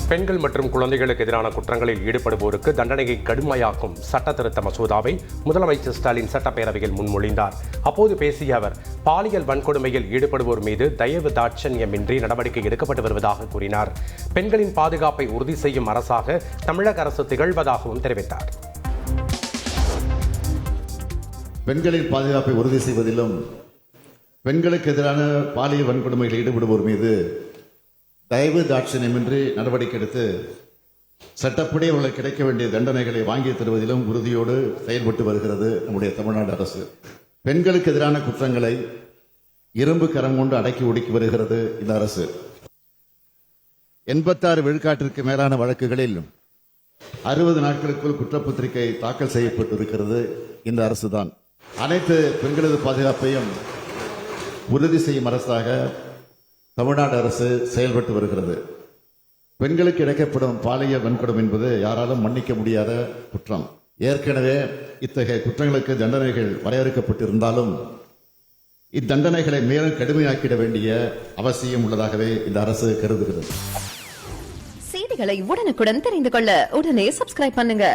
பெண்கள் மற்றும் குழந்தைகளுக்கு எதிரான குற்றங்களில் ஈடுபடுவோருக்கு தண்டனையை கடுமையாக்கும் சட்ட திருத்த மசோதாவை முதலமைச்சர் ஸ்டாலின் சட்டப்பேரவையில் முன்மொழிந்தார். அப்போது பேசிய அவர், பாலியல் வன்கொடுமையில் ஈடுபடுவோர் மீது தயவு தாட்சண்யமின்றி நடவடிக்கை எடுக்கப்பட்டு வருவதாக கூறினார். பெண்களின் பாதுகாப்பை உறுதி செய்யும் அரசாக தமிழக அரசு திகழ்வதாகவும் தெரிவித்தார். பெண்களின் பாதுகாப்பை உறுதி செய்வதிலும் பெண்களுக்கு எதிரான பாலியல் வன்கொடுமையில் ஈடுபடுவோர் மீது தயவு தாட்சண்யமின்றி நடவடிக்கை எடுத்து சட்டப்படி அவர்களுக்கு கிடைக்க வேண்டிய தண்டனைகளை வாங்கி தருவதிலும் உறுதியோடு செயல்பட்டு வருகிறது நம்முடைய தமிழ்நாடு அரசு. பெண்களுக்கு எதிரான குற்றங்களை இரும்பு கரம் கொண்டு அடக்கி ஒடுக்கி வருகிறது இந்த அரசு. 86 விழுக்காட்டிற்கு மேலான வழக்குகளில் 60 நாட்களுக்குள் குற்றப்பத்திரிகை தாக்கல் செய்யப்பட்டிருக்கிறது இந்த அரசுதான். அனைத்து பெண்களது பாதுகாப்பையும் உறுதி செய்யும் அரசாக தமிழ்நாடு அரசு செயல்பட்டு வருகிறது. பெண்களுக்கு இழைக்கப்படும் பாலியல் வன்கொடுமை என்பது யாராலும் மன்னிக்க முடியாத குற்றம். ஏற்கனவே இத்தகைய குற்றங்களுக்கு தண்டனைகள் வரையறுக்கப்பட்டிருந்தாலும் இத்தண்டனைகளை மேலும் கடுமையாக்கிட வேண்டிய அவசியம் உள்ளதாகவே இந்த அரசு கருதுகிறது. செய்திகளை உடனுக்குடன் தெரிந்து கொள்ள உடனே சப்ஸ்கிரைப் பண்ணுங்க.